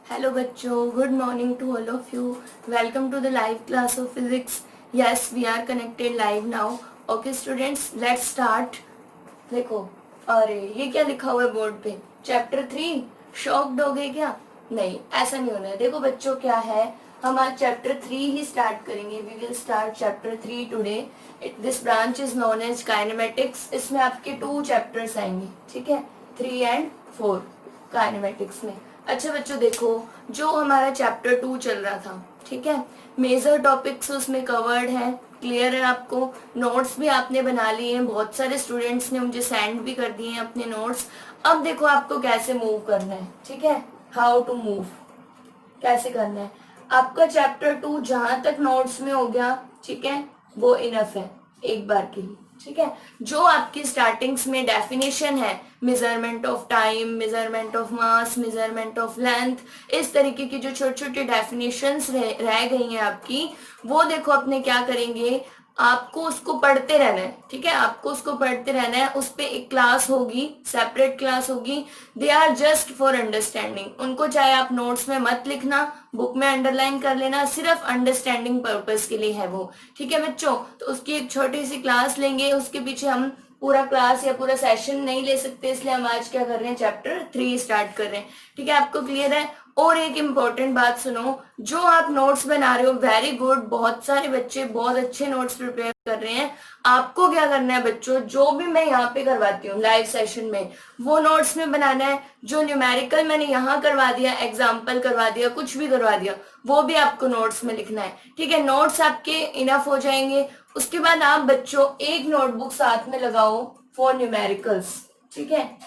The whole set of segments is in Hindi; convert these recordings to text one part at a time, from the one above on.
Hello बच्चों, good morning to all of you. Welcome to the live class of physics. Yes, we are connected live now. Okay students, let's start. देखो, अरे ये क्या लिखा हुआ है बोर्ड पे? चैप्टर 3 शॉक्ड हो गए क्या? नहीं, ऐसा नहीं होना है. देखो बच्चों, क्या है, हम आज चैप्टर 3 ही स्टार्ट करेंगे. We will start chapter 3 today. This branch is known as kinematics. इसमें आपके 2 चैप्टर्स आएंगे, ठीक है, 3 एंड 4 काइनेमेटिक्स में. अच्छा बच्चों देखो, जो हमारा चैप्टर 2 चल रहा था, ठीक है, मेजर टॉपिक्स उसमें कवर्ड है. क्लियर है आपको? नोट्स भी आपने बना लिए हैं, बहुत सारे स्टूडेंट्स ने मुझे सेंड भी कर दिए हैं अपने नोट्स. अब देखो आपको कैसे मूव करना है, ठीक है, हाउ टू मूव, कैसे करना है. आपका चैप्टर 2 जहां तक नोट्स में हो गया, ठीक है, वो इनफ है एक बार के लिए. ठीक है, जो आपकी स्टार्टिंग्स में डेफिनेशन है, measurement of time, measurement of mass, measurement of length, इस तरीके की जो छोटी छोटी डेफिनेशंस रह गई हैं आपकी, वो देखो अपने क्या करेंगे, आपको उसको पढ़ते रहना है. ठीक है, आपको उसको पढ़ते रहना है. उस पे एक क्लास होगी, सेपरेट क्लास होगी. They are just for understanding. उनको चाहे आप नोट्स में मत लिखना, बुक में अंडरलाइन कर लेना, सिर्फ अंडरस्टैंडिंग पर्पस के लिए है वो. ठीक है बच्चों, तो उसकी एक छोटी सी क्लास लेंगे. उसके पीछे हम पूरा क्लास या पूरा सेशन नहीं ले सकते, इसलिए हम आज क्या कर रहे हैं, चैप्टर 3 स्टार्ट कर रहे हैं. ठीक है, आपको क्लियर है? और एक इम्पोर्टेंट बात सुनो, जो आप नोट्स बना रहे हो, वेरी गुड, बहुत सारे बच्चे बहुत अच्छे नोट्स प्रिपेयर कर रहे हैं. आपको क्या करना है बच्चों, जो भी मैं यहाँ पे करवाती हूँ लाइव सेशन में, वो नोट्स में बनाना है. जो न्यूमेरिकल मैंने यहाँ करवा दिया, एग्जाम्पल करवा दिया, कुछ भी करवा दिया, वो भी आपको नोट्स में लिखना है. ठीक है, नोट्स आपके इनफ हो जाएंगे. उसके बाद आप बच्चों एक नोटबुक साथ में लगाओ फॉर न्यूमेरिकल्स. ठीक है,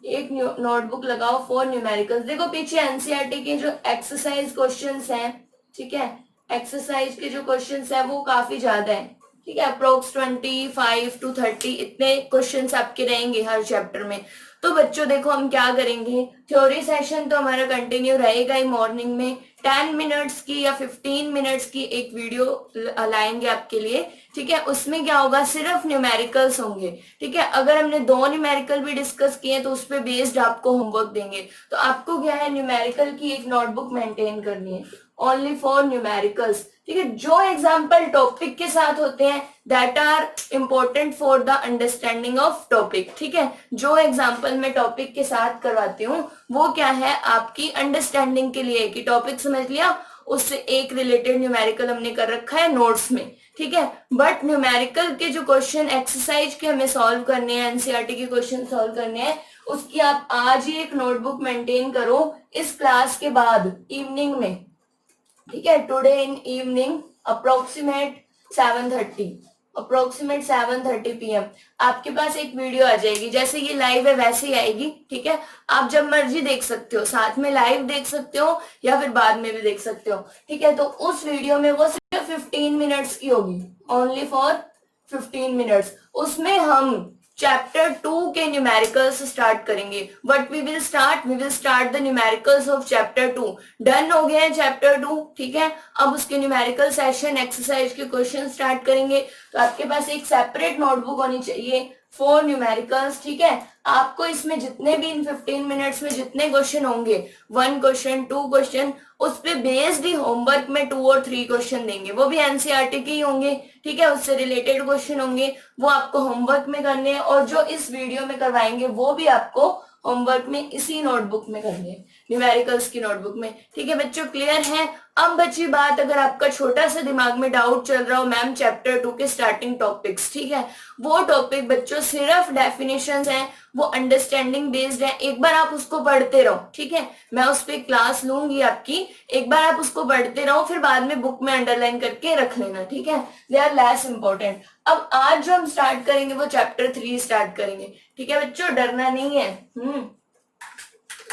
एक नोटबुक लगाओ फॉर न्यूमेरिकल्स. देखो पीछे एनसीईआरटी के जो एक्सरसाइज क्वेश्चंस हैं, ठीक है, एक्सरसाइज के जो क्वेश्चंस हैं वो काफी ज्यादा है. ठीक है, अप्रोक्स 25 to 30 इतने क्वेश्चंस आपके रहेंगे हर चैप्टर में. तो बच्चों देखो हम क्या करेंगे, थ्योरी सेशन तो हमारा कंटिन्यू रहेगा ही. मॉर्निंग में 10 मिनट्स की या 15 मिनट्स की एक वीडियो लाएंगे आपके लिए. ठीक है, उसमें क्या होगा, सिर्फ न्यूमेरिकल्स होंगे. ठीक है, अगर हमने 2 न्यूमेरिकल भी डिस्कस किए तो उस पर बेस्ड आपको होमवर्क देंगे. तो आपको क्या है, न्यूमेरिकल की एक नोटबुक मेंटेन करनी है ओनली फॉर न्यूमेरिकल्स. ठीक है, जो एग्जाम्पल टॉपिक के साथ होते हैं that are important for the understanding of topic. ठीक है, जो एग्जाम्पल मैं टॉपिक के साथ करवाती हूँ वो क्या है, आपकी अंडरस्टैंडिंग के लिए, कि टॉपिक समझ लिया, उससे एक रिलेटेड न्यूमेरिकल हमने कर रखा है नोट्स में. ठीक है, बट न्यूमेरिकल के जो क्वेश्चन एक्सरसाइज के हमें सॉल्व करने हैं, एनसीईआरटी के क्वेश्चन सॉल्व करने हैं, उसकी आप आज ही एक नोटबुक मेंटेन करो इस क्लास के बाद इवनिंग में. ठीक है, today in evening approximate 7:30 PM आपके पास एक वीडियो आ जाएगी. जैसे ये लाइव है वैसे ही आएगी. ठीक है, आप जब मर्जी देख सकते हो, साथ में लाइव देख सकते हो या फिर बाद में भी देख सकते हो. ठीक है, तो उस वीडियो में वो सिर्फ 15 मिनट्स की होगी, ओनली फॉर 15 मिनट्स. उसमें हम चैप्टर 2 के न्यूमेरिकल्स स्टार्ट करेंगे. What we will start the numericals of chapter 2. Done हो गया है चैप्टर 2. ठीक है, अब उसके न्यूमेरिकल सेशन, एक्सरसाइज के क्वेश्चन स्टार्ट करेंगे. तो आपके पास एक सेपरेट नोटबुक होनी चाहिए फॉर न्यूमेरिकल्स. ठीक है, आपको इसमें जितने भी इन 15 मिनट्स में जितने क्वेश्चन होंगे, 1 क्वेश्चन 2 क्वेश्चन, उस पे बेस्ड ही होमवर्क में 2 और 3 क्वेश्चन देंगे. वो भी एनसीईआरटी के ही होंगे. ठीक है, उससे रिलेटेड क्वेश्चन होंगे, वो आपको होमवर्क में करने हैं. और जो इस वीडियो में करवाएंगे वो भी आपको होमवर्क में इसी नोटबुक में करनी है, न्यूमेरिकल्स की नोटबुक में. ठीक है बच्चों, क्लियर है? अब बची बात, अगर आपका छोटा सा दिमाग में डाउट चल रहा हो, मैम चैप्टर 2 के स्टार्टिंग टॉपिक्स, ठीक है, वो टॉपिक बच्चों सिर्फ डेफिनेशंस हैं, वो अंडरस्टैंडिंग बेस्ड है. एक बार आप उसको पढ़ते रहो. ठीक है, मैं उस पर क्लास लूंगी आपकी, एक बार आप उसको पढ़ते रहो, फिर बाद में बुक में अंडरलाइन करके रख लेना. ठीक है, दे आर लेस इंपॉर्टेंट. अब आज जो हम स्टार्ट करेंगे वो चैप्टर 3 स्टार्ट करेंगे. ठीक है बच्चों, डरना नहीं है.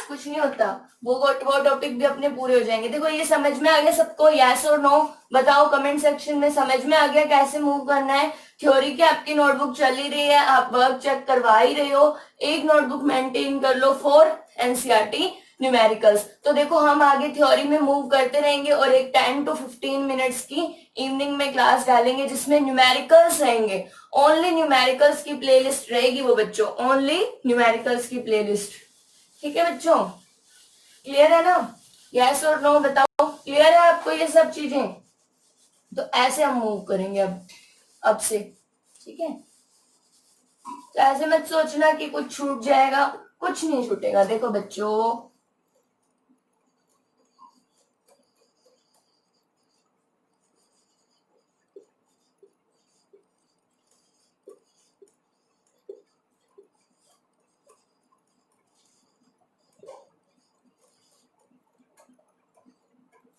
कुछ नहीं होता, वो टॉपिक भी अपने पूरे हो जाएंगे. देखो ये समझ में आ गया सबको, यस और नो बताओ कमेंट सेक्शन में. समझ में आ गया कैसे मूव करना है? थ्योरी की आपकी नोटबुक चल ही रही है, आप वर्क चेक करवा ही रहे हो, एक नोटबुक मेंटेन कर लो फॉर एनसीईआरटी न्यूमेरिकल्स. तो देखो हम आगे थ्योरी में मूव करते रहेंगे और एक 10 to 15 मिनट्स की इवनिंग में क्लास डालेंगे जिसमें न्यूमेरिकल्स रहेंगे. ओनली न्यूमेरिकल्स की प्लेलिस्ट रहेगी वो बच्चों, ओनली न्यूमेरिकल्स की प्लेलिस्ट. ठीक है बच्चों, क्लियर है ना? यस और नो बताओ, क्लियर है आपको ये सब चीजें? तो ऐसे हम मूव करेंगे अब से, ठीक है? तो ऐसे मत सोचना कि कुछ छूट जाएगा, कुछ नहीं छूटेगा। देखो बच्चों,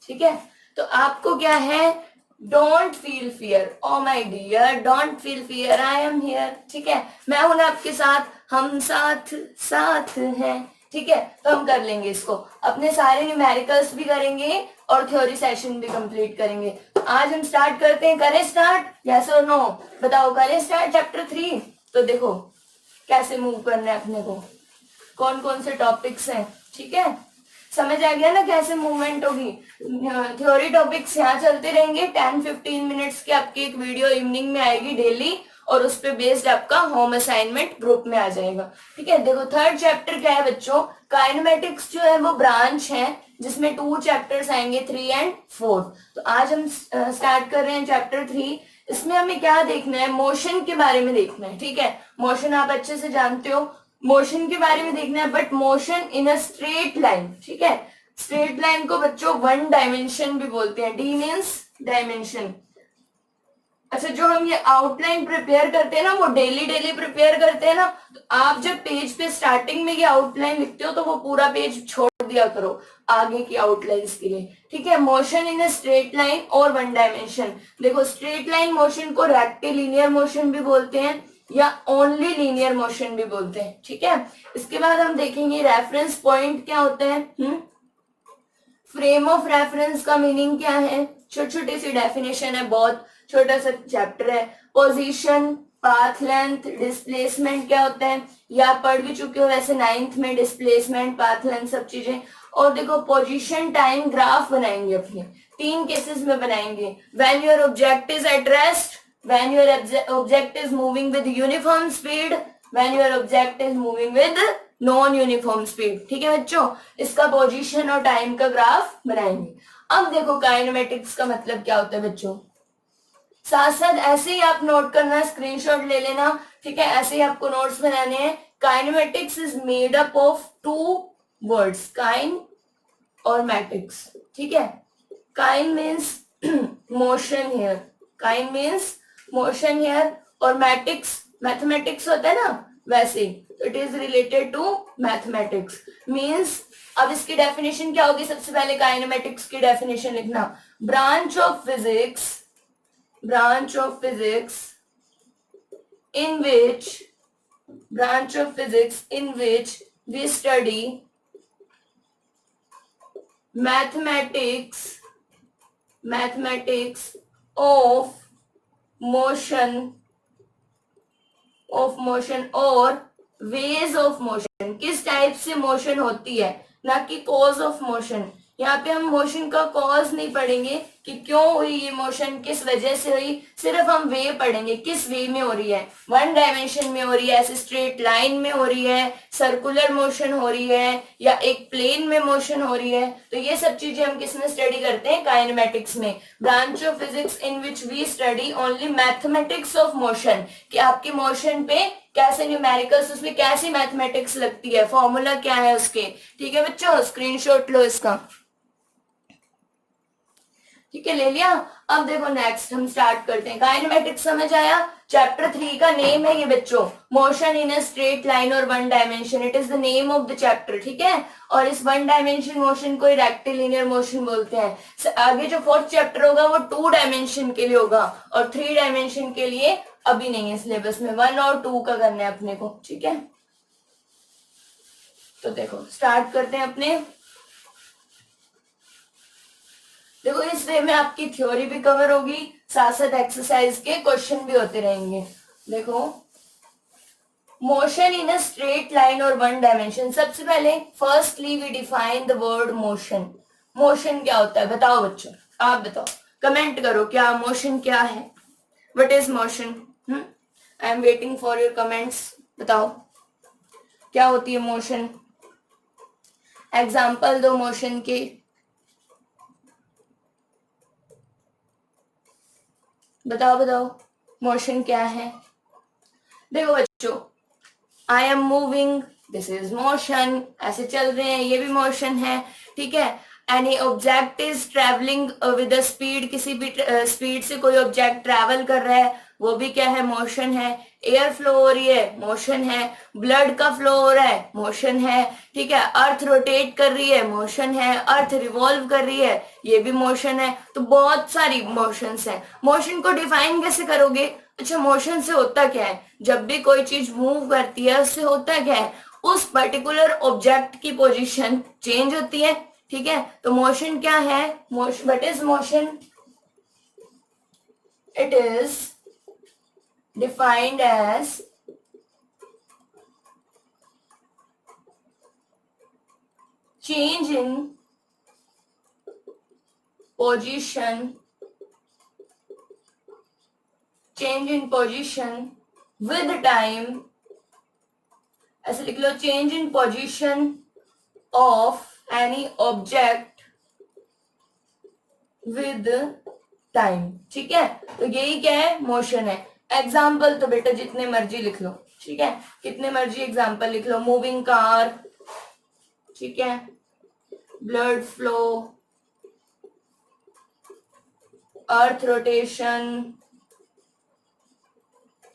ठीक है? तो आपको क्या है, don't feel fear, oh my dear, don't feel fear, I am here, ठीक है? मैं हूं ना आपके साथ, हम साथ साथ हैं, ठीक है? तो हम कर लेंगे इसको, अपने सारे न्यूमेरिकल्स भी करेंगे और थ्योरी सेशन भी कंप्लीट करेंगे। तो आज हम स्टार्ट करते हैं, करें स्टार्ट, यस और नो बताओ, करें स्टार्ट चैप्टर 3। तो देखो कैसे मूव करना है अपने को, कौन कौन से टॉपिक्स हैं, ठीक है? समझ आ गया ना कैसे मूवमेंट होगी? थ्योरी टॉपिक्स यहाँ चलते रहेंगे, 10-15 मिनट्स की आपकी एक वीडियो इवनिंग में आएगी डेली, और उस पे बेस्ड आपका होम असाइनमेंट ग्रुप में आ जाएगा, ठीक है? देखो थर्ड चैप्टर क्या है बच्चों, काइनेमेटिक्स जो है वो ब्रांच है जिसमें 2 चैप्टर्स आएंगे, 3 एंड 4। तो आज हम स्टार्ट कर रहे हैं चैप्टर 3। इसमें हमें क्या देखना है, मोशन के बारे में देखना है, ठीक है? मोशन आप अच्छे से जानते हो, मोशन के बारे में देखना है, but motion in a straight line, ठीक है? स्ट्रेट लाइन को बच्चों वन डायमेंशन भी बोलते हैं, डी मीन्स डायमेंशन। अच्छा, जो हम ये आउटलाइन प्रिपेयर करते हैं ना, वो डेली डेली प्रिपेयर करते हैं ना, तो आप जब पेज पे स्टार्टिंग में ये आउटलाइन लिखते हो तो वो पूरा पेज छोड़ दिया करो आगे की आउटलाइंस के लिए, ठीक है? Motion in a straight line और वन डायमेंशन। देखो स्ट्रेट लाइन मोशन को रेक्टिलिनियर मोशन भी बोलते हैं या ओनली लीनियर मोशन भी बोलते हैं, ठीक है? इसके बाद हम देखेंगे रेफरेंस पॉइंट क्या होता है, फ्रेम ऑफ रेफरेंस का मीनिंग क्या है, छोटी छोटी सी डेफिनेशन है, बहुत छोटा सा चैप्टर है। पोजीशन, पाथ लेंथ, डिस्प्लेसमेंट क्या होता है, ये आप पढ़ भी चुके हो वैसे 9th में, डिस्प्लेसमेंट, पाथ लेंथ सब चीजें। और देखो पोजीशन टाइम ग्राफ बनाएंगे अपने, 3 केसेस में बनाएंगे, when your object is at rest, when your object is moving with uniform speed, when your object is moving with non uniform speed, ठीक है बच्चों? इसका पोजीशन और टाइम का ग्राफ बनाएंगे। अब देखो काइनेमेटिक्स का मतलब क्या होता है बच्चों, साथ साथ ऐसे ही आप नोट करना, स्क्रीनशॉट ले लेना, ठीक है? ऐसे ही आपको नोट्स बनाने हैं। Kinematics is made up of 2 words, kine और मैटिक्स, ठीक है? Kine means motion here, kine means motion here, और मैटिक्स मैथमेटिक्स होता है ना वैसे, it is related to mathematics, means. अब इसकी डेफिनेशन क्या होगी, सबसे पहले काइनेमेटिक्स की डेफिनेशन लिखना, branch of physics, branch of physics in which branch of physics in which we study mathematics of motion और ways of motion, किस टाइप से मोशन होती है, ना कि कॉज ऑफ मोशन। यहाँ पे हम मोशन का कॉज नहीं पढ़ेंगे कि क्यों हुई ये मोशन, किस वजह से हुई, सिर्फ हम वे पढ़ेंगे, किस वे में हो रही है, वन डायमेंशन में हो रही है, ऐसे स्ट्रेट लाइन में हो रही है, सर्कुलर मोशन हो रही है, या एक प्लेन में मोशन हो रही है। तो ये सब चीजें हम किस में स्टडी करते हैं, काइनेमेटिक्स में। Branch of physics in which we study only mathematics of motion, कि आपके मोशन पे कैसे न्यूमेरिकल्स, उसमें कैसी मैथमेटिक्स लगती है, फॉर्मूला क्या है उसके, ठीक है बच्चों? स्क्रीनशॉट लो इसका, ठीक है? ले लिया। अब देखो नेक्स्ट हम स्टार्ट करते हैं, काइनेमेटिक्स समझ आया? चैप्टर 3 का नेम है ये बच्चों, motion in a straight line और one dimension, it is the name of the chapter, ठीक है? और इस वन डायमेंशन मोशन को रेक्टिलिनियर मोशन बोलते हैं। आगे जो 4th चैप्टर होगा वो 2 डायमेंशन के लिए होगा, और 3 डायमेंशन के लिए अभी नहीं है सिलेबस में, 1 और 2 का करना है अपने को, ठीक है? तो देखो स्टार्ट करते हैं अपने। देखो इस वे में आपकी थ्योरी भी कवर होगी, साथ साथ एक्सरसाइज के क्वेश्चन भी होते रहेंगे। देखो motion in a straight line और वन डायमेंशन, सबसे पहले firstly we define the word motion. Motion क्या होता है बताओ बच्चों, आप बताओ, कमेंट करो, क्या मोशन क्या है, what is motion? I am waiting for your comments, बताओ क्या होती है मोशन, एग्जाम्पल दो मोशन के, बताओ बताओ, मोशन क्या है? देखो बच्चों, I am moving, this is motion, ऐसे चल रहे हैं, ये भी मोशन है, ठीक है। Any object is travelling with the speed, किसी भी स्पीड से कोई ऑब्जेक्ट ट्रेवल कर रहा है, वो भी क्या है? मोशन है। एयर फ्लो हो रही है, मोशन है। ब्लड का फ्लो हो रहा है, मोशन है, ठीक है। अर्थ रोटेट कर रही है, मोशन है। अर्थ रिवॉल्व कर रही है, ये भी मोशन है। तो बहुत सारी मोशंस हैं। मोशन को डिफाइन कैसे करोगे? अच्छा, मोशन से होता क्या है? जब भी कोई चीज मूव करती है, उससे होता क्या है? उस पर्टिकुलर ऑब्जेक्ट की पोजीशन चेंज होती है, ठीक है। तो मोशन क्या है? Motion, what is motion? It is defined as change in position, change in position with time, ऐसे लिख लो, change in position of any object with time, ठीक है। तो यही क्या है? मोशन है। एग्जाम्पल तो बेटा जितने मर्जी लिख लो, ठीक है, कितने मर्जी एग्जाम्पल लिख लो। मूविंग कार, ठीक है, ब्लड फ्लो, अर्थ रोटेशन,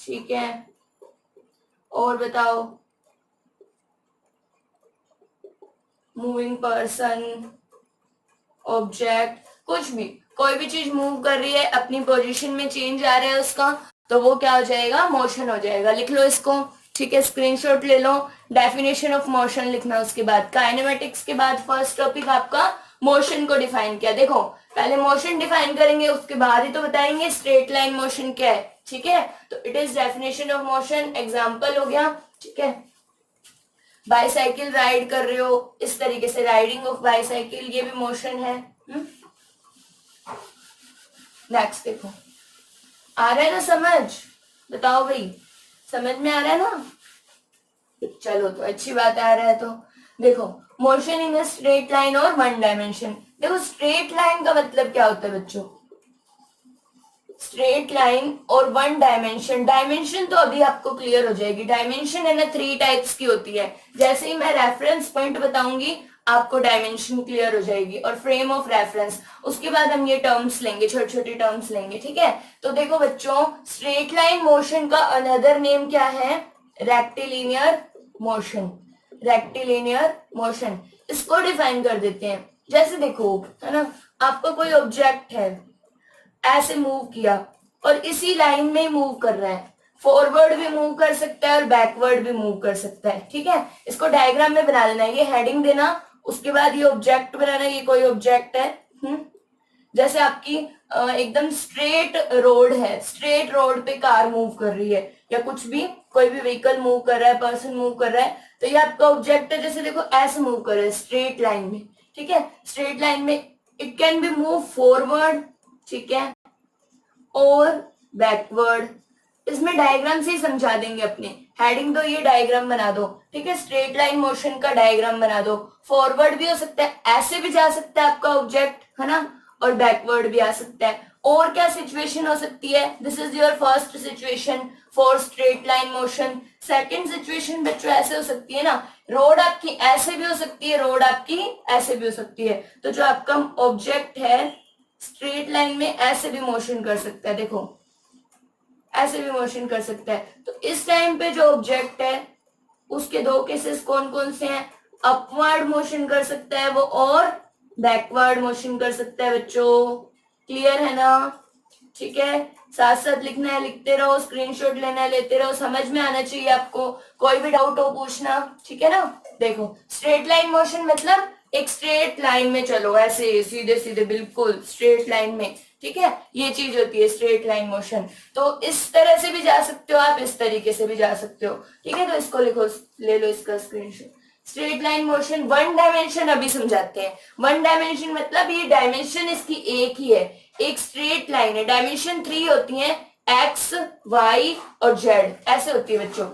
ठीक है, और बताओ, मूविंग पर्सन, ऑब्जेक्ट, कुछ भी, कोई भी चीज मूव कर रही है, अपनी पोजीशन में चेंज आ रहा है उसका, तो वो क्या हो जाएगा? मोशन हो जाएगा। लिख लो इसको, ठीक है, स्क्रीनशॉट ले लो। डेफिनेशन ऑफ मोशन लिखना, उसके बाद काइनेमेटिक्स के बाद फर्स्ट टॉपिक आपका मोशन को डिफाइन किया। देखो, पहले मोशन डिफाइन करेंगे, उसके बाद ही तो बताएंगे स्ट्रेट लाइन मोशन क्या है, ठीक है। तो it is definition of motion, example हो गया, ठीक है। बाईसाइकिल राइड कर रहे हो, इस तरीके से राइडिंग ऑफ बाईसाइकिल, ये भी मोशन है। नेक्स्ट देखो, आ रहा है ना समझ? बताओ भाई, समझ में आ रहा है ना? चलो, तो अच्छी बात, आ रहा है तो देखो, motion in a straight line और वन डायमेंशन। देखो, स्ट्रेट लाइन का मतलब क्या होता है बच्चों? स्ट्रेट लाइन और वन डायमेंशन, डायमेंशन तो अभी आपको क्लियर हो जाएगी। डायमेंशन है ना, 3 टाइप्स की होती है। जैसे ही मैं रेफरेंस पॉइंट बताऊंगी, आपको डायमेंशन क्लियर हो जाएगी, और फ्रेम ऑफ रेफरेंस, उसके बाद हम ये टर्म्स लेंगे, छोटे छोटे टर्म्स लेंगे, ठीक है। तो देखो बच्चों, स्ट्रेट लाइन मोशन का अनदर नेम क्या है? Rectilinear motion, rectilinear motion. इसको डिफाइन कर देते हैं। जैसे देखो, है ना, आपका कोई ऑब्जेक्ट है, ऐसे मूव किया और इसी लाइन में मूव कर रहा है, फॉरवर्ड भी मूव कर सकता है और बैकवर्ड भी मूव कर सकता है, ठीक है। इसको डायग्राम में बना लेना, ये हेडिंग देना, उसके बाद ये ऑब्जेक्ट बनाना, ये कोई ऑब्जेक्ट है। जैसे आपकी एकदम स्ट्रेट रोड है, स्ट्रेट रोड पे कार मूव कर रही है, या कुछ भी, कोई भी व्हीकल मूव कर रहा है, पर्सन मूव कर रहा है, तो ये आपका ऑब्जेक्ट है। जैसे देखो, ऐसे मूव कर रहा है स्ट्रेट लाइन में, ठीक है। स्ट्रेट लाइन में it can be move forward, ठीक है, और बैकवर्ड। इसमें डायग्राम से ही समझा देंगे अपने, हेडिंग दो, ये डायग्राम बना दो, ठीक है। स्ट्रेट लाइन मोशन का डायग्राम बना दो। फॉरवर्ड भी हो सकता है, ऐसे भी जा सकता है आपका ऑब्जेक्ट, है ना, और बैकवर्ड भी आ सकता है। और क्या सिचुएशन हो सकती है? This is your first situation for straight line motion. Second situation बच्चों ऐसे हो सकती है ना, रोड आपकी ऐसे भी हो सकती है, रोड आपकी ऐसे भी हो सकती है। तो जो आपका ऑब्जेक्ट है स्ट्रेट लाइन में ऐसे भी मोशन कर सकता है, देखो ऐसे भी मोशन कर सकता है। तो इस टाइम पे जो ऑब्जेक्ट है, उसके 2 केसेस कौन कौन से हैं? अपवर्ड मोशन कर सकता है वो, और बैकवर्ड मोशन कर सकता है बच्चों। क्लियर है ना? ठीक है, साथ साथ लिखना है, लिखते रहो, स्क्रीनशॉट लेना है, लेते रहो, समझ में आना चाहिए आपको। कोई भी डाउट हो पूछना, ठीक है ना। देखो, स्ट्रेट लाइन मोशन मतलब एक स्ट्रेट लाइन में चलो, ऐसे सीधे सीधे बिल्कुल स्ट्रेट लाइन में, ठीक है, ये चीज होती है स्ट्रेट लाइन मोशन। तो इस तरह से भी जा सकते हो आप, इस तरीके से भी जा सकते हो, ठीक है। तो इसको लिखो, ले लो इसका screenshot. Straight line motion one dimension अभी समझाते हैं। वन डायमेंशन मतलब ये डायमेंशन इसकी एक ही है, एक स्ट्रेट लाइन है। डायमेंशन 3 होती है, एक्स, वाई और जेड, ऐसे होती है बच्चों।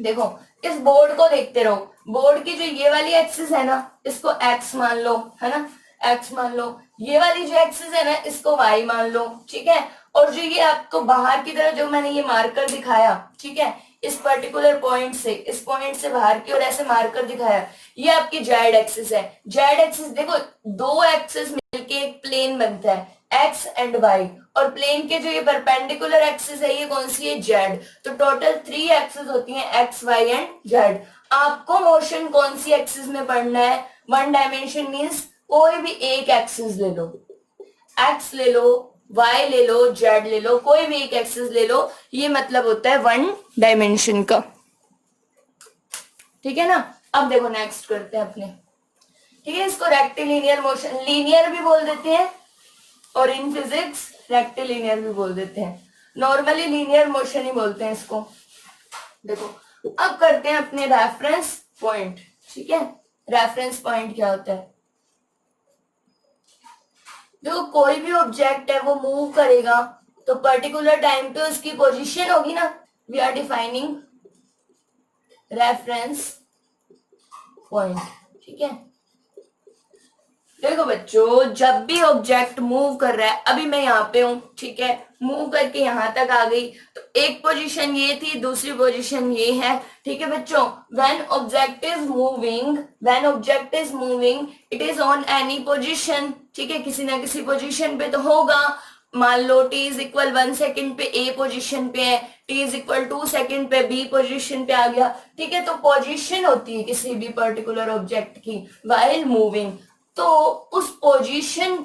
देखो, इस बोर्ड को देखते रहो, बोर्ड की जो ये वाली एक्सिस है ना, इसको एक्स मान लो, है ना, एक्स मान लो। ये वाली जो एक्सिस है ना, इसको वाई मान लो, ठीक है। और जो ये आपको बाहर की तरफ जो मैंने ये मार्कर दिखाया, ठीक है, इस पर्टिकुलर पॉइंट से, इस पॉइंट से बाहर की और ऐसे मार्कर दिखाया, ये आपकी जेड एक्सिस है। जेड एक्सिस देखो, दो एक्सिस मिलके एक प्लेन बनता है, एक्स एंड वाई, और प्लेन के जो ये परपेंडिकुलर एक्सिस है ये कौन सी है, जेड। तो टोटल 3 एक्सिस होती हैं, एक्स वाई एंड जेड। आपको मोशन कौन सी एक्सिस में पढ़ना है, वन डायमेंशन मीन्स कोई भी एक एक्सिस ले लो, एक्स ले लो, वाई ले लो, जेड ले लो, कोई भी एक एक्सिस ले लो, ये मतलब होता है वन डायमेंशन का। ठीक है ना। अब देखो नेक्स्ट करते हैं अपने, ठीक है, इसको रेक्टिलिनियर मोशन, लीनियर भी बोल देते हैं और इन फिजिक्स रेक्टिलिनियर भी बोल देते हैं, नॉर्मली लीनियर मोशन ही बोलते हैं इसको। देखो अब करते हैं अपने रेफरेंस पॉइंट। ठीक है, रेफरेंस पॉइंट क्या होता है, जो कोई भी ऑब्जेक्ट है वो मूव करेगा तो पर्टिकुलर टाइम पे उसकी पोजीशन होगी ना, we are defining reference point. ठीक है, देखो बच्चों, जब भी ऑब्जेक्ट मूव कर रहा है, अभी मैं यहाँ पे हूं, ठीक है, मूव करके यहां तक आ गई, तो एक पोजीशन ये थी, दूसरी पोजीशन ये है। ठीक है बच्चों, when object is moving, when object is moving it is on any position. ठीक है, किसी ना किसी पोजीशन पे तो होगा। मान लो t इज इक्वल 1 सेकेंड पे a पोजीशन पे है, t इज इक्वल 2 सेकेंड पे b पोजीशन पे आ गया। ठीक है, तो पोजीशन होती है किसी भी पर्टिकुलर ऑब्जेक्ट की व्हाइल मूविंग। तो उस पोजीशन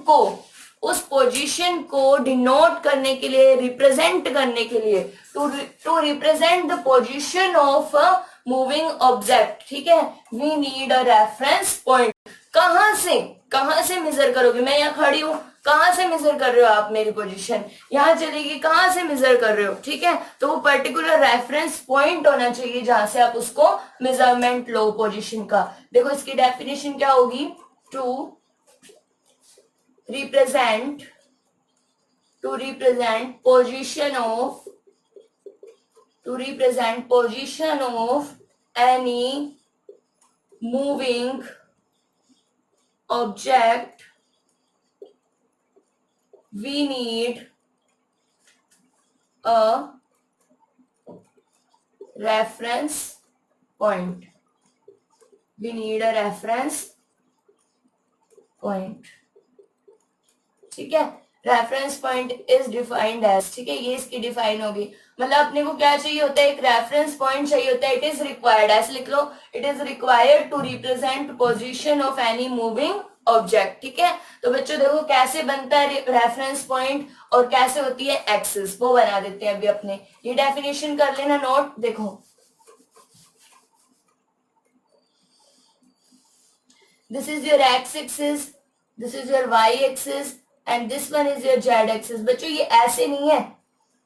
को डिनोट करने के लिए, रिप्रेजेंट करने के लिए, to represent the position of moving object, ठीक है, we need a reference point. कहां से मेजर करोगे, मैं यहाँ खड़ी हूं, कहां से मेजर कर रहे हो आप, मेरी पोजीशन यहां चलेगी, कहां से मेजर कर रहे हो। ठीक है, तो वो पर्टिकुलर रेफरेंस पॉइंट होना चाहिए जहां से आप उसको मेजरमेंट लो पोजीशन का। देखो इसकी डेफिनेशन क्या होगी, to represent position of any moving object we need a reference point. We need a reference point. ठीक है, reference point is defined as, ठीक है, ये इसकी डिफाइन होगी। मतलब अपने को क्या चाहिए होता है, एक रेफरेंस पॉइंट चाहिए होता है। इट इज रिक्वायर्ड, ऐसे लिख लो, it is required to represent position of any moving object. ठीक है, तो बच्चों देखो कैसे बनता है रेफरेंस पॉइंट और कैसे होती है एक्सिस, वो बना देते हैं अभी अपने। ये डेफिनेशन कर लेना नोट। देखो this is your x-axis, this is your y-axis and this one is your z-axis। बच्चों ये ऐसे नहीं है,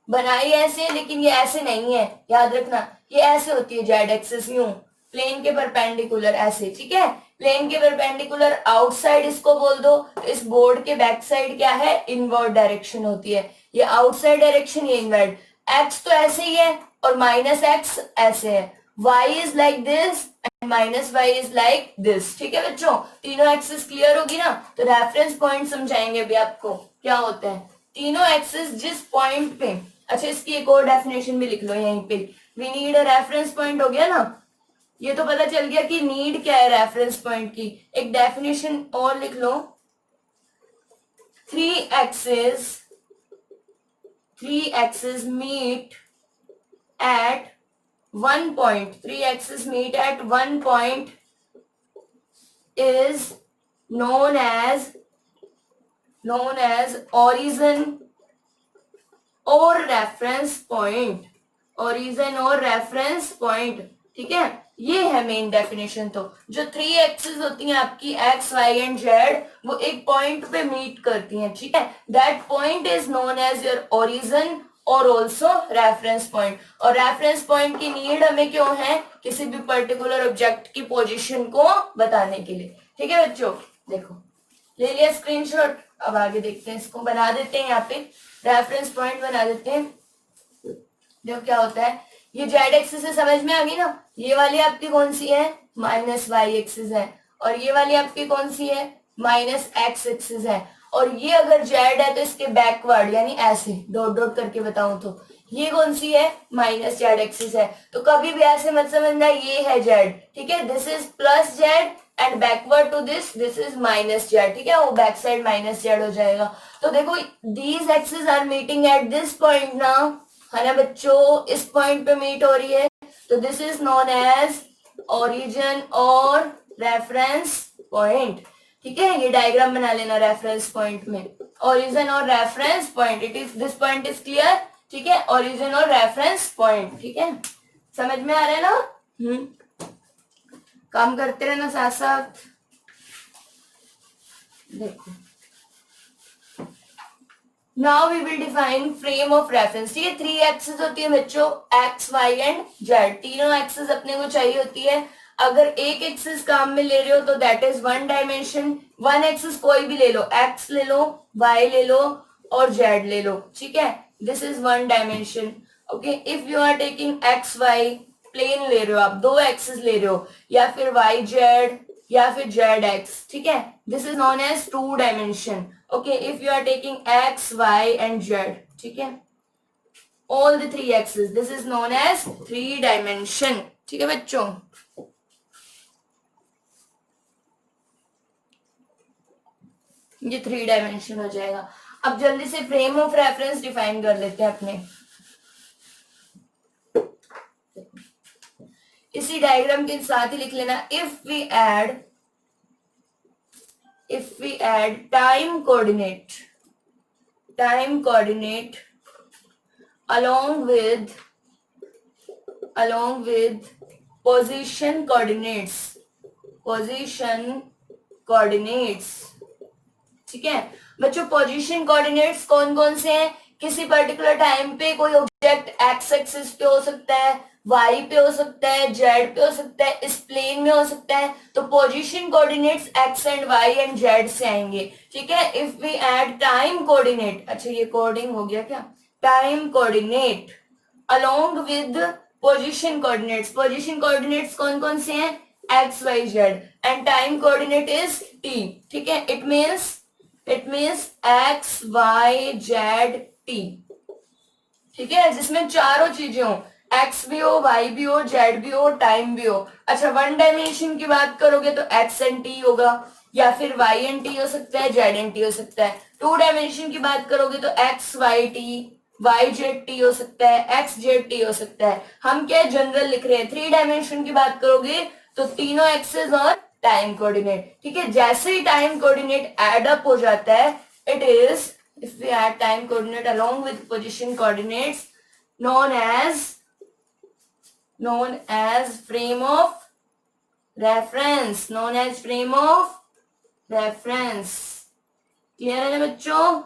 बनाई ऐसे है लेकिन ये ऐसे नहीं है, याद रखना, ये ऐसे होती है z-axis, यूं प्लेन के परपेंडिकुलर ऐसे। ठीक है, प्लेन के परपेंडिकुलर आउटसाइड इसको बोल दो, तो इस बोर्ड के बैक साइड क्या है, इनवर्ड डायरेक्शन होती है, ये आउटसाइड डायरेक्शन, ये इनवर्ड। x तो ऐसे ही है और माइनस एक्स ऐसे है, y is like this minus Y is like this. ठीक है बच्चों, तीनों एक्सिस क्लियर होगी ना। तो रेफरेंस पॉइंट समझाएंगे अभी आपको क्या होता है, तीनों एक्सिस जिस पॉइंट पे। अच्छा, इसकी एक और डेफिनेशन भी लिख लो यहीं पे, we need a reference point हो गया ना, ये तो पता चल गया कि नीड क्या है रेफरेंस पॉइंट की। एक डेफिनेशन और लिख लो, three axis meet at one point, three axes meet at one point is known as origin or reference point, origin और reference point। ठीक है, ये है मेन डेफिनेशन। तो जो थ्री एक्सिस होती हैं आपकी एक्स वाई एंड जेड, वो एक पॉइंट पे मीट करती हैं। ठीक है, that point is known as your origin और ऑल्सो रेफरेंस पॉइंट। और रेफरेंस पॉइंट की नीड हमें क्यों है, किसी भी पर्टिकुलर ऑब्जेक्ट की पोजीशन को बताने के लिए। ठीक है बच्चों, देखो ले लिया स्क्रीनशॉट, अब आगे देखते हैं, इसको बना देते हैं, यहाँ पे रेफरेंस पॉइंट बना देते हैं। देखो क्या होता है, ये जेड एक्सिस से समझ में आ गई ना, ये वाली आपकी कौन सी है, माइनस वाई एक्सिस है, और ये वाली आपकी कौन सी है, माइनस एक्स एक्सिस है। और ये अगर जेड है तो इसके बैकवर्ड यानी ऐसे डॉट डॉट करके बताऊं तो ये कौन सी है, माइनस जेड एक्सिस है। तो कभी भी ऐसे मत समझना ये है जेड, ठीक है, this is plus Z and backward to this is minus Z, ठीक है, वो बैक साइड माइनस जेड हो जाएगा। तो देखो these axis are meeting at this point ना, है ना बच्चों, इस पॉइंट पे मीट हो रही है, तो this is known as origin और रेफरेंस पॉइंट, ठीक है। ये डायग्राम बना लेना रेफरेंस पॉइंट में, ओरिजिन और reference point, it is this point is clear, ठीक है, ओरिजिन और रेफरेंस पॉइंट, ठीक है, समझ में आ रहा है ना। काम करते रहना साथ साथ। देखो now we will define frame of reference, ठीक है। 3 एक्सिस होती है बच्चों, एक्स वाई एंड जेड, तीनों एक्सिस अपने को चाहिए होती है। अगर एक एक्सिस काम में ले रहे हो तो that is one dimension, one axis कोई भी ले लो, एक्स ले लो, वाई ले लो और जेड ले लो, ठीक है, this is one dimension. Okay, if you are taking X Y plane ले रहे हो आप, दो एक्सिस ले रहे हो, या फिर वाई जेड या फिर जेड एक्स, ठीक है, this is known as two dimension. Okay, if you are taking X Y and Z, ठीक है, all the 3 axis, this is known as 3 dimension, ठीक है बच्चों। ये 3 डायमेंशन हो जाएगा। अब जल्दी से फ्रेम ऑफ रेफरेंस डिफाइन कर लेते हैं अपने, इसी डायग्राम के साथ ही लिख लेना, if we add time coordinate along with position coordinates, ठीक है बच्चों। पोजीशन कोऑर्डिनेट्स कौन कौन से हैं, किसी पर्टिकुलर टाइम पे कोई ऑब्जेक्ट एक्स एक्सिस पे हो सकता है, वाई पे हो सकता है, जेड पे हो सकता है, इस प्लेन में हो सकता है, तो position coordinates X and Y and Z से आएंगे, ठीक है। If we add time coordinate, अच्छा ये कोडिंग हो गया क्या, time coordinate along with position coordinates कौन कौन से हैं, X Y Z, and time coordinate is T, ठीक है, it means X Y Z T, ठीक है, जिसमें चारों चीजें हो, एक्स भी हो, वाई भी हो, जेड भी हो, टाइम भी हो। अच्छा वन डायमेंशन की बात करोगे तो एक्स एंड टी होगा, या फिर वाई एंड टी हो सकता है, जेड एंड टी हो सकता है। टू डायमेंशन की बात करोगे तो X Y T, Y Z T हो सकता है, एक्स जेड टी हो सकता है। हम क्या जनरल लिख रहे हैं, 3 डायमेंशन की बात करोगे तो तीनों एक्सेस और टाइम कोऑर्डिनेट, ठीक है। जैसे ही टाइम कोऑर्डिनेट एड अप हो जाता है, it is if we add time coordinate along with position coordinates known as frame of reference, clear है ना बच्चों,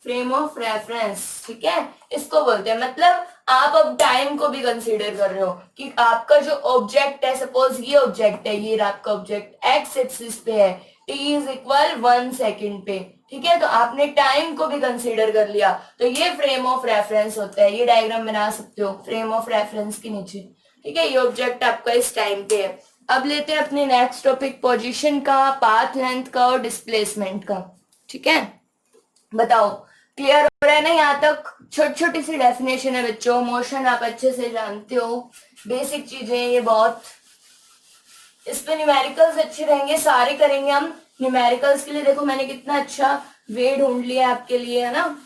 फ्रेम ऑफ रेफरेंस, ठीक है, इसको बोलते हैं। मतलब आप अब टाइम को भी कंसीडर कर रहे हो कि आपका जो ऑब्जेक्ट है, सपोज ये ऑब्जेक्ट है, ये आपका ऑब्जेक्ट एक्स एक्सिस पे है, t इज इक्वल 1 सेकेंड पे, ठीक है, तो आपने टाइम को भी कंसीडर कर लिया, तो ये फ्रेम ऑफ रेफरेंस होता है। ये डायग्राम बना सकते हो फ्रेम ऑफ रेफरेंस के नीचे, ठीक है, ये ऑब्जेक्ट आपका इस टाइम पे है। अब लेते हैं अपने नेक्स्ट टॉपिक, पोजीशन का, पाथ लेंथ का और डिस्प्लेसमेंट का, ठीक है। बताओ क्लियर हो रहा है ना यहाँ तक, छोटी छोटी सी डेफिनेशन है बच्चों, मोशन आप अच्छे से जानते हो, बेसिक चीजें ये बहुत, इस पे न्यूमेरिकल्स अच्छे रहेंगे, सारे करेंगे हम। न्यूमेरिकल्स के लिए देखो मैंने कितना अच्छा वे ढूंढ लिया आपके लिए, है ना,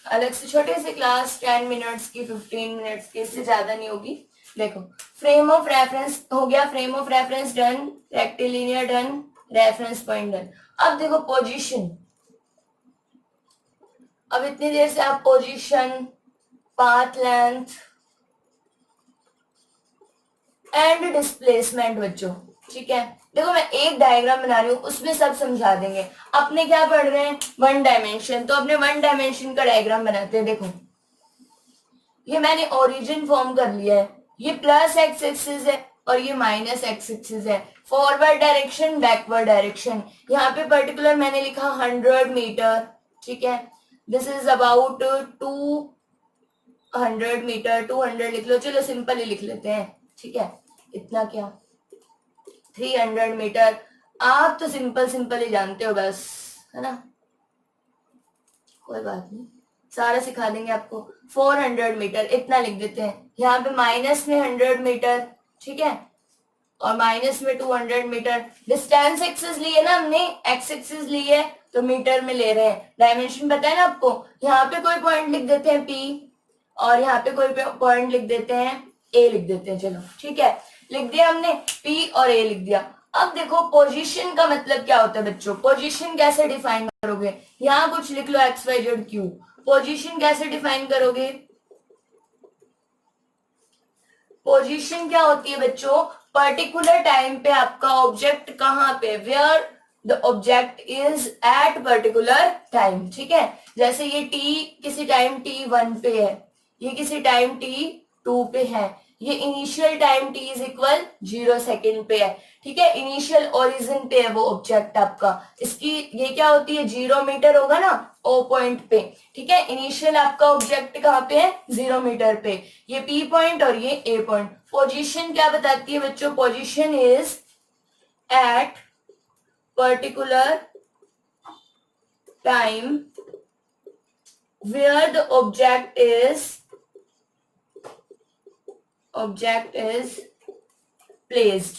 अलग से छोटे से क्लास 10 मिनट्स की, 15 मिनट्स की, इससे ज्यादा नहीं होगी। देखो फ्रेम ऑफ रेफरेंस हो गया, frame of reference done, rectilinear done, reference point done. अब देखो पोजीशन, अब इतनी देर से आप position, path length and displacement बच्चों, ठीक है। देखो मैं एक डायग्राम बना रही हूँ, उसमें सब समझा देंगे। अपने क्या पढ़ रहे हैं, वन डायमेंशन, तो अपने वन डायमेंशन का डायग्राम बनाते हैं। देखो ये मैंने ओरिजिन फॉर्म कर लिया है, ये प्लस एक्स एक्सिस है और ये माइनस एक्स एक्सिस है, फॉरवर्ड डायरेक्शन, बैकवर्ड डायरेक्शन। यहाँ पे पर्टिकुलर मैंने लिखा 100 मीटर, ठीक है, दिस इज अबाउट 200 मीटर, 200 लिख लो, चलो सिंपल ही लिख लेते हैं, ठीक है, इतना क्या 300 मीटर, आप तो सिंपल सिंपल ही जानते हो बस, है ना। कोई बात नहीं, सारा सिखा देंगे आपको। 400 मीटर इतना लिख देते हैं। यहाँ पे माइनस में 100 मीटर, ठीक है, और माइनस में 200 मीटर। डिस्टेंस एक्सिस लिए ना हमने, एक्स एक्सिस ली है तो मीटर में ले रहे हैं। डायमेंशन पता है ना आपको। यहाँ पे कोई पॉइंट लिख देते हैं P, और यहाँ पे कोई पॉइंट लिख देते हैं A, लिख देते हैं। चलो ठीक है, लिख दिया हमने, P और A लिख दिया। अब देखो पोजीशन का मतलब क्या होता है बच्चों, पोजीशन कैसे डिफाइन करोगे। यहाँ कुछ लिख लो XYZ Q, पोजीशन कैसे डिफाइन करोगे। पोजीशन क्या होती है बच्चों, पर्टिकुलर टाइम पे आपका ऑब्जेक्ट कहाँ पे, where the object is at particular time, ठीक है। जैसे ये T किसी टाइम T1 पे है, ये किसी टाइम T2 पे है, ये initial time T is equal 0 second पे है, ठीक है। इनिशियल ओरिजिन पे है वो ऑब्जेक्ट आपका, इसकी ये क्या होती है, 0 मीटर होगा ना O पॉइंट पे, ठीक है। इनिशियल आपका ऑब्जेक्ट कहाँ पे है, 0 मीटर पे, ये P पॉइंट और ये A पॉइंट। पोजीशन क्या बताती है बच्चों, position is at particular time where the object is placed,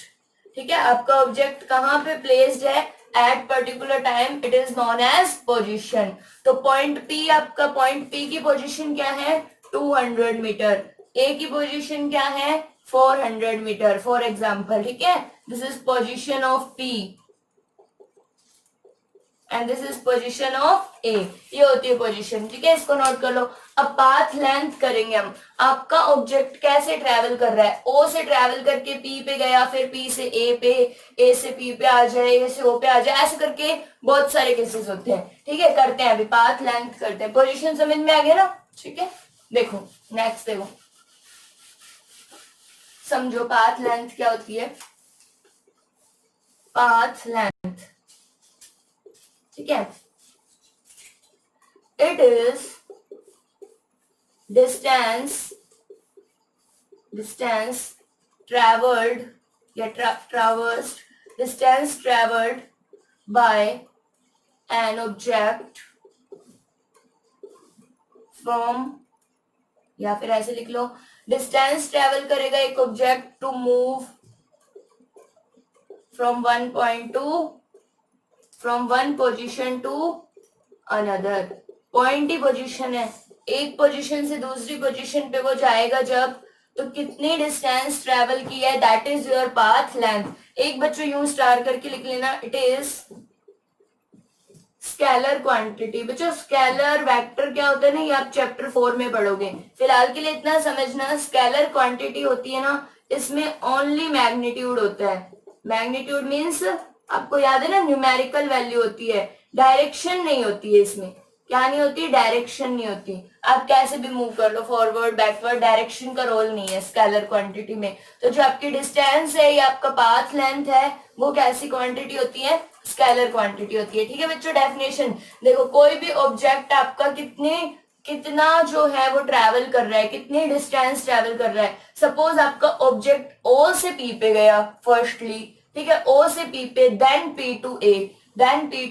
ठीक है। आपका ऑब्जेक्ट कहाँ पे प्लेस्ड है, at particular time, it is known as position. तो पॉइंट P, आपका पॉइंट P की पोजीशन क्या है, 200 मीटर। A की पोजीशन क्या है, 400 मीटर फॉर एग्जाम्पल, ठीक है। This is position of P and this is position of A, ये होती है पोजीशन, ठीक है। इसको नोट कर लो। अब पाथ लेंथ करेंगे हम, आपका ऑब्जेक्ट कैसे ट्रेवल कर रहा है, O से ट्रेवल करके P पे गया, फिर P से A पे, A से P पे आ जाए, A से O पे आ जाए, ऐसे करके बहुत सारे केसेस होते हैं, ठीक है। करते हैं अभी पाथ लेंथ करते हैं। पोजीशन समझ में आ गया ना, ठीक है। देखो नेक्स्ट देखो, समझो पाथ लेंथ क्या होती है। पाथ लेंथ, ठीक है, इट इज डिस्टेंस traveled या traversed, distance traveled by an object from, या फिर ऐसे लिख लो, डिस्टेंस ट्रेवल करेगा एक object to move from one position to another. Point ही पोजीशन है, एक पोजीशन से दूसरी पोजीशन पे वो जाएगा जब, तो कितनी डिस्टेंस ट्रेवल की है, that is your path length. एक बच्चों यूं स्टार करके लिख लेना, इट इज स्केलर क्वांटिटी। बच्चों स्केलर वेक्टर क्या होता है ना, ये आप चैप्टर 4 में पढ़ोगे। फिलहाल के लिए इतना समझना, स्केलर क्वांटिटी होती है ना, इसमें ओनली मैग्नीट्यूड होता है। मैग्नीट्यूड मीन्स आपको याद है ना, न्यूमेरिकल वैल्यू होती है, डायरेक्शन नहीं होती है इसमें। क्या नहीं होती, डायरेक्शन नहीं होती। आप कैसे भी मूव कर लो, फॉरवर्ड बैकवर्ड, डायरेक्शन का रोल नहीं है स्केलर क्वांटिटी में। तो जो आपकी डिस्टेंस है या आपका पाथ लेंथ है, वो कैसी क्वांटिटी होती है, स्केलर क्वांटिटी होती है, ठीक है बच्चों। डेफिनेशन देखो, कोई भी ऑब्जेक्ट आपका कितना जो है वो ट्रैवल कर रहा है, कितनी डिस्टेंस ट्रैवल कर रहा है। सपोज आपका ऑब्जेक्ट O से P पे गया फर्स्टली, ठीक है, O से P पे, then P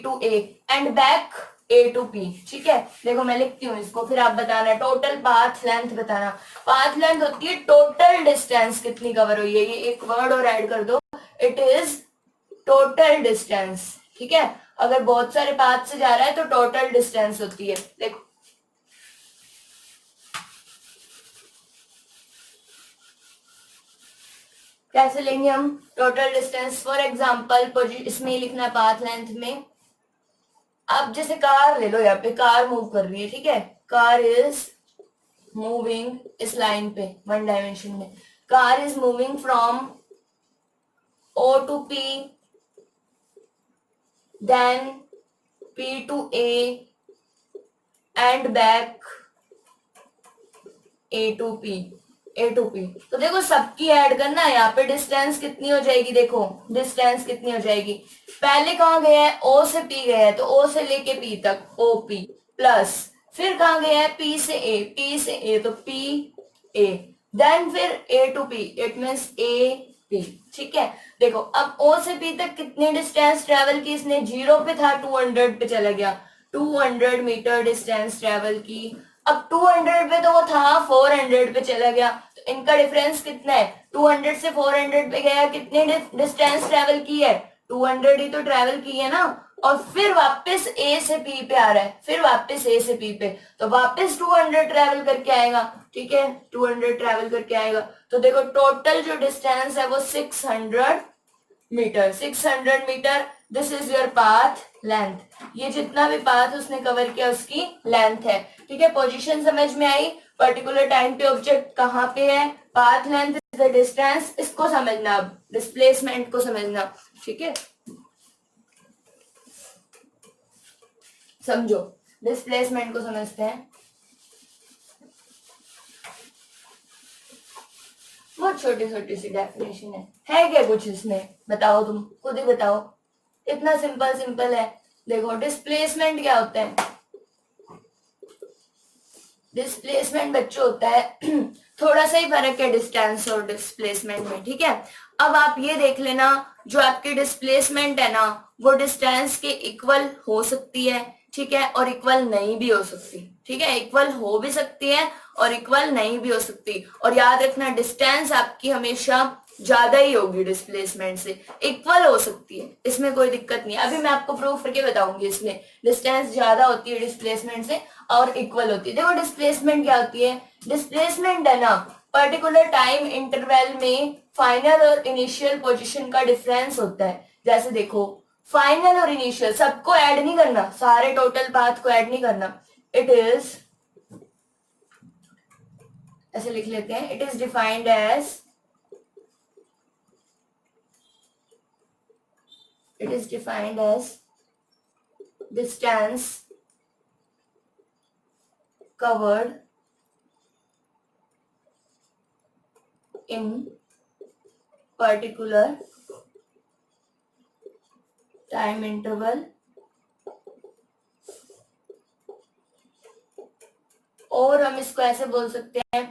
to A and back A to P, ठीक है। देखो मैं लिखती हूँ इसको, फिर आप बताना टोटल पाथ लेंथ बताना। पाथ लेंथ होती है टोटल डिस्टेंस कितनी कवर हुई है, ये एक वर्ड और ऐड कर दो, इट इज टोटल डिस्टेंस, ठीक है। अगर बहुत सारे पाथ से जा रहा है तो टोटल डिस्टेंस होती है। देखो कैसे लेंगे हम टोटल डिस्टेंस, फॉर एग्जाम्पल इसमें लिखना पाथ लेंथ में। आप जैसे कार ले लो, यहाँ पे कार मूव कर रही है, ठीक है, कार इज मूविंग इस लाइन पे, वन डायमेंशन में, car is moving from O to P, then P to A and back A to P। तो देखो सबकी ऐड करना है, यहाँ पे डिस्टेंस कितनी हो जाएगी, देखो डिस्टेंस कितनी हो जाएगी। पहले कहाँ गया है, O से P गया है, तो O से लेके P तक OP, प्लस फिर कहाँ गया है, P से A तो PA, देन फिर A to P, it means AP, ठीक है। देखो अब O से P तक कितनी डिस्टेंस ट्रेवल की इसने, 0 पे था 200 पे चला गया, 200 मीटर डिस्टेंस ट्रेवल की। अब 200 पे तो वो था, 400 पे चला गया, तो इनका डिफरेंस कितना है? 200 से 400 पे गया, कितने डिस्टेंस ट्रेवल की है? 200 ही तो ट्रेवल की है ना। और फिर वापस ए से पी पे आ रहा है, फिर वापस ए से पी पे, तो वापस 200 ट्रेवल करके आएगा। ठीक है, 200 ट्रेवल करके आएगा। तो देखो टोटल जो डिस्टेंस है वो 600 metre. 600 metre, this is your path length. ये जितना भी पाथ उसने कवर किया उसकी लेंथ है। ठीक है, पोजीशन समझ में आई? पर्टिकुलर टाइम पे ऑब्जेक्ट कहाँ पे है, path length is the distance, इसको समझना, अब डिस्प्लेसमेंट को समझना। ठीक है, समझो, डिस्प्लेसमेंट को समझते हैं। बहुत छोटी छोटी सी डेफिनेशन है क्या कुछ इसमें? बताओ, तुम खुद ही बताओ, इतना सिंपल सिंपल है। देखो डिस्प्लेसमेंट क्या होता है? डिस्प्लेसमेंट बच्चों होता है थोड़ा सा ही फर्क है डिस्टेंस और डिस्प्लेसमेंट में। ठीक है, अब आप ये देख लेना, जो आपकी डिस्प्लेसमेंट है ना वो डिस्टेंस के इक्वल हो सकती है, ठीक है, और इक्वल नहीं भी हो सकती। ठीक है, इक्वल हो भी सकती है और इक्वल नहीं भी हो सकती। और याद रखना डिस्टेंस आपकी हमेशा ज्यादा ही होगी डिस्प्लेसमेंट से, इक्वल हो सकती है, इसमें कोई दिक्कत नहीं है। अभी मैं आपको प्रूफ करके बताऊंगी, इसमें डिस्टेंस ज्यादा होती है डिस्प्लेसमेंट से और इक्वल होती है। देखो डिस्प्लेसमेंट क्या होती है? डिस्प्लेसमेंट है ना पर्टिकुलर टाइम इंटरवल में फाइनल और इनिशियल पोजीशन का डिफरेंस होता है। जैसे देखो फाइनल और इनिशियल सबको ऐड नहीं करना, सारे टोटल पाथ को ऐड नहीं करना। इट इज, ऐसे लिख लेते हैं, it is defined as, it is defined as distance covered in particular time interval, और हम इसको ऐसे बोल सकते हैं,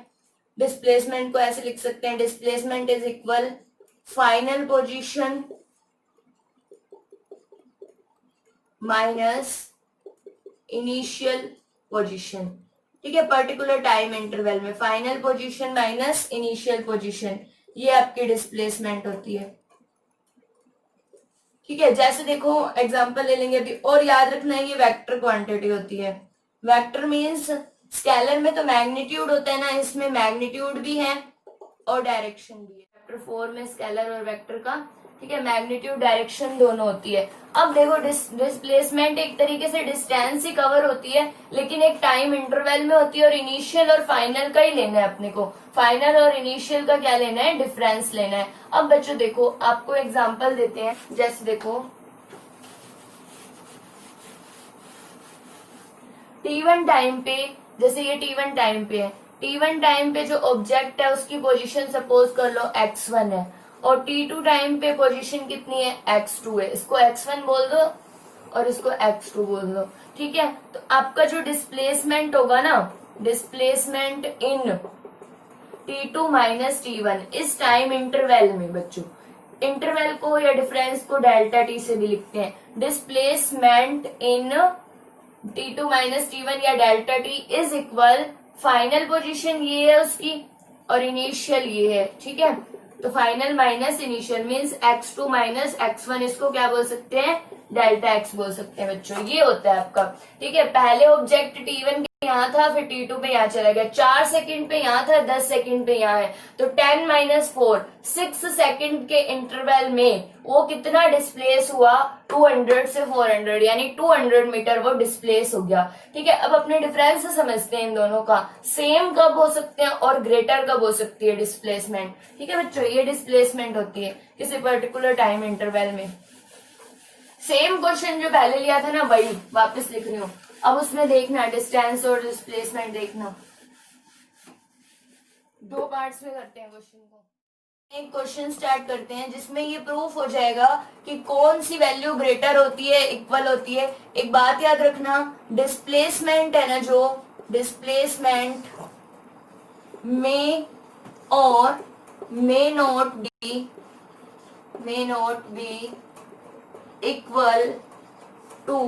डिस्प्लेसमेंट को ऐसे लिख सकते हैं, displacement is equal final position minus initial position. ठीक है, पर्टिकुलर टाइम इंटरवल में final position minus initial position, ये आपकी डिस्प्लेसमेंट होती है। ठीक है, जैसे देखो एग्जांपल ले लेंगे अभी, और याद रखना है ये वेक्टर क्वांटिटी होती है। वेक्टर मींस स्केलर में तो मैग्नीट्यूड होता है ना, इसमें मैग्नीट्यूड भी है और डायरेक्शन भी है। चैप्टर 4 में स्केलर और वेक्टर का, ठीक है, मैग्नीट्यूड डायरेक्शन दोनों होती है। अब देखो डिस्प्लेसमेंट एक तरीके से डिस्टेंस ही कवर होती है, लेकिन एक टाइम इंटरवल में होती है, और इनिशियल और फाइनल का ही लेना है अपने को। फाइनल और इनिशियल का क्या लेना है? डिफरेंस लेना है। अब बच्चों देखो आपको एग्जांपल देते हैं, जैसे देखो T1 टाइम पे, जैसे ये T1 टाइम पे है, T1 टाइम पे जो ऑब्जेक्ट है उसकी पोजीशन सपोज कर लो x1 है, और T2 टाइम पे पोजीशन कितनी है? x2 है। इसको x1 बोल दो और इसको x2 बोल दो। ठीक है, तो आपका जो डिस्प्लेसमेंट होगा ना, displacement in T2 minus T1 इस टाइम इंटरवल में, बच्चों इंटरवल को या डिफरेंस को डेल्टा टी से भी लिखते हैं। Displacement in T2 minus T1 या delta T is equal, final position ये है उसकी और इनिशियल ये है। ठीक है, तो final minus initial means x2 minus x1, इसको क्या बोल सकते हैं? डेल्टा x बोल सकते हैं बच्चों, ये होता है आपका। ठीक है, पहले ऑब्जेक्ट T1 यहाँ था, फिर T2 पे यहाँ चला गया, 4 सेकंड पे यहाँ था, 10 सेकंड पे यहाँ है, तो 10 माइनस 4, 6 सेकंड के इंटरवल में वो कितना डिस्प्लेस हुआ? 200 से 400, यानी 200 मीटर वो डिस्प्लेस हो गया। ठीक है, अब अपने डिफरेंस समझते हैं इन दोनों का। सेम कब हो सकते हैं और ग्रेटर कब हो सकती है डिस्प्लेसमेंट? ठीक है बच्चों, ये डिस्प्लेसमेंट होती है किसी पर्टिकुलर टाइम इंटरवल में। सेम क्वेश्चन जो पहले लिया था ना वही वापस लिख रही हूँ। अब उसमें देखना डिस्टेंस और डिस्प्लेसमेंट देखना, दो पार्ट्स में करते हैं क्वेश्चन को। एक क्वेश्चन स्टार्ट करते हैं जिसमें ये प्रूफ हो जाएगा कि कौन सी वैल्यू ग्रेटर होती है, इक्वल होती है। एक बात याद रखना, डिस्प्लेसमेंट है ना, जो डिस्प्लेसमेंट में और may not be equal to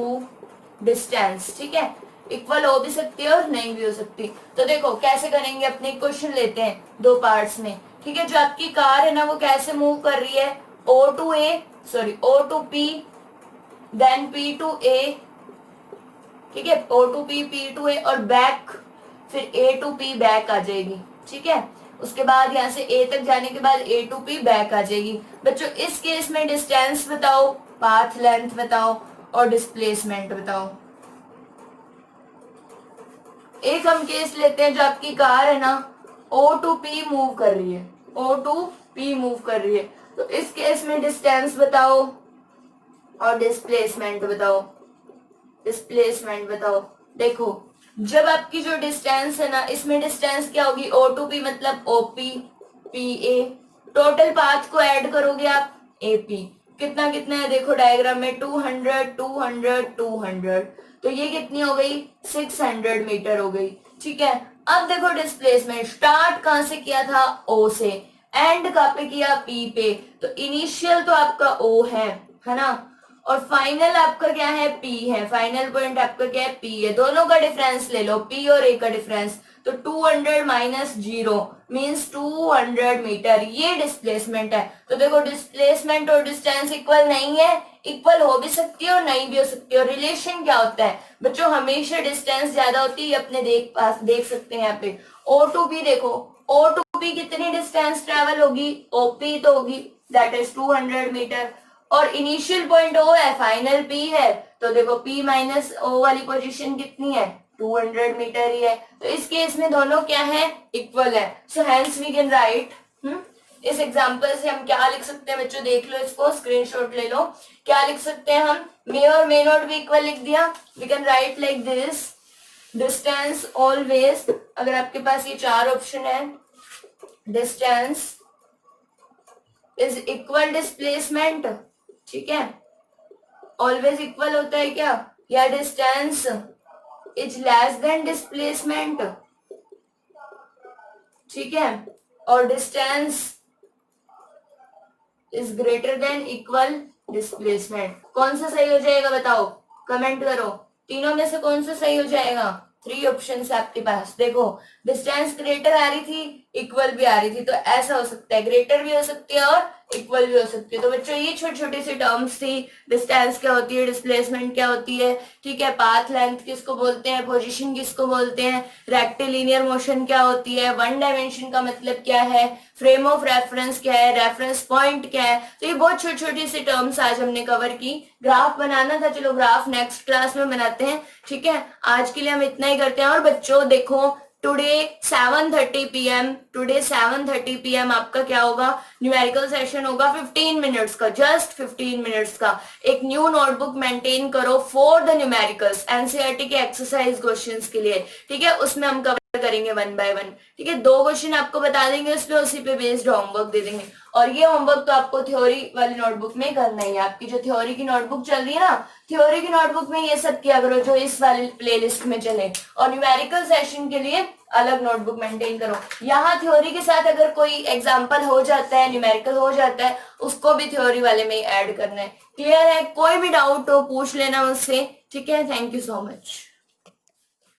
distance, ठीक है। इक्वल हो भी सकती है और नहीं भी हो सकती। तो देखो कैसे करेंगे, अपने क्वेश्चन लेते हैं दो पार्ट्स में, ठीक है। जो आपकी कार है ना वो कैसे मूव कर रही है, O to A, sorry O to P, then P to A, ठीक है, O to P, P to A और बैक, फिर A टू P बैक आ जाएगी, ठीक है। उसके बाद यहाँ से A तक जाने के बाद A टू P बैक आ जाएगी। बच्चों इस केस में डिस्टेंस बताओ, पाथ लेंथ बताओ और डिस्प्लेसमेंट बताओ। एक हम केस लेते हैं जो आपकी कार है ना O टू P मूव कर रही है, O टू P मूव कर रही है, तो इस केस में डिस्टेंस बताओ और डिस्प्लेसमेंट बताओ। डिस्प्लेसमेंट बताओ। देखो जब आपकी जो डिस्टेंस है ना, इसमें डिस्टेंस क्या होगी, O टू P मतलब OP, PA, टोटल पाथ को ऐड करोगे आप AP, कितना कितना है देखो डायग्राम में, 200 200 200, तो ये कितनी हो गई, 600 मीटर हो गई, ठीक है। अब देखो डिस्प्लेसमेंट, स्टार्ट कहां से किया था, O से, एंड कहां पे किया, P पे, तो इनिशियल तो आपका O है ना, और फाइनल आपका क्या है, P है, फाइनल पॉइंट आपका क्या है, P है। दोनों का डिफरेंस ले लो, P और A का डिफरेंस, तो 200 माइनस 0 मीन्स 200 मीटर, ये डिस्प्लेसमेंट है। तो देखो डिस्प्लेसमेंट और डिस्टेंस इक्वल नहीं है, इक्वल हो भी सकती है और नहीं भी हो सकती है। और रिलेशन क्या होता है बच्चों, हमेशा डिस्टेंस ज्यादा होती है, अपने देख सकते हैं यहाँ पे। O टू P देखो, O टू P कितनी डिस्टेंस ट्रेवल होगी, OP तो होगी, दैट इज 200 मीटर, और इनिशियल पॉइंट O है, फाइनल P है, तो देखो P माइनस O वाली पोजीशन कितनी है, 200 मीटर ही है। तो इस केस में दोनों क्या है, इक्वल है। So hence we can write, इस एग्जांपल से हम क्या लिख सकते हैं बच्चों, देख लो इसको, स्क्रीनशॉट ले लो। क्या लिख सकते हैं हम, मे और मे नॉट भी इक्वल लिख दिया। We can write like this, distance always, अगर आपके पास ये चार ऑप्शन है, डिस्टेंस इज इक्वल डिस्प्लेसमेंट, ठीक है, ऑलवेज इक्वल होता है क्या, या distance is less than displacement, ठीक है, और distance is greater than equal displacement. कौन सा सही हो जाएगा बताओ, कमेंट करो, तीनों में से कौन सा सही हो जाएगा। 3 ऑप्शन है आपके पास, देखो डिस्टेंस ग्रेटर आ रही थी, इक्वल भी आ रही थी, तो ऐसा हो सकता है, ग्रेटर भी हो सकती है और इक्वल भी हो सकती है। तो बच्चों ये छोटी छोटी सी टर्म्स थी, डिस्टेंस क्या होती है, डिस्प्लेसमेंट क्या होती है, ठीक है, पाथ लेंथ किसको बोलते हैं, पोजीशन किसको बोलते हैं, रेक्टिलिनियर मोशन क्या होती है, वन डायमेंशन का मतलब क्या है, फ्रेम ऑफ रेफरेंस क्या है, रेफरेंस पॉइंट क्या है। तो ये बहुत छोटी छोटी सी टर्म्स आज हमने कवर की। ग्राफ बनाना था, चलो ग्राफ नेक्स्ट क्लास में बनाते हैं, ठीक है। आज के लिए हम इतना ही करते हैं। और बच्चों देखो टुडे 7:30 PM, टुडे 7:30 PM आपका क्या होगा, न्यूमेरिकल सेशन होगा 15 मिनट्स का, जस्ट 15 मिनट्स का। एक न्यू नोटबुक मेंटेन करो फॉर द न्यूमेरिकल्स, एनसीईआरटी के एक्सरसाइज क्वेश्चंस के लिए, ठीक है। उसमें हम कवर करेंगे 1 बाय 1, ठीक है। 2 क्वेश्चन आपको बता देंगे, उसमें उसी पे बेस्ड होमवर्क दे देंगे। और ये होमवर्क तो आपको थ्योरी वाली नोटबुक में करना ही है। आपकी जो थ्योरी की नोटबुक चल रही है ना, थ्योरी की नोटबुक में ये सब किया करो जो इस वाली प्लेलिस्ट में चले, और न्यूमेरिकल सेशन के लिए अलग नोटबुक मेंटेन करो। यहाँ थ्योरी के साथ अगर कोई एग्जाम्पल हो जाता है, न्यूमेरिकल हो जाता है, उसको भी थ्योरी वाले में ही ऐड करना है। क्लियर है, कोई भी डाउट हो पूछ लेना मुझसे, ठीक है। Thank you so much.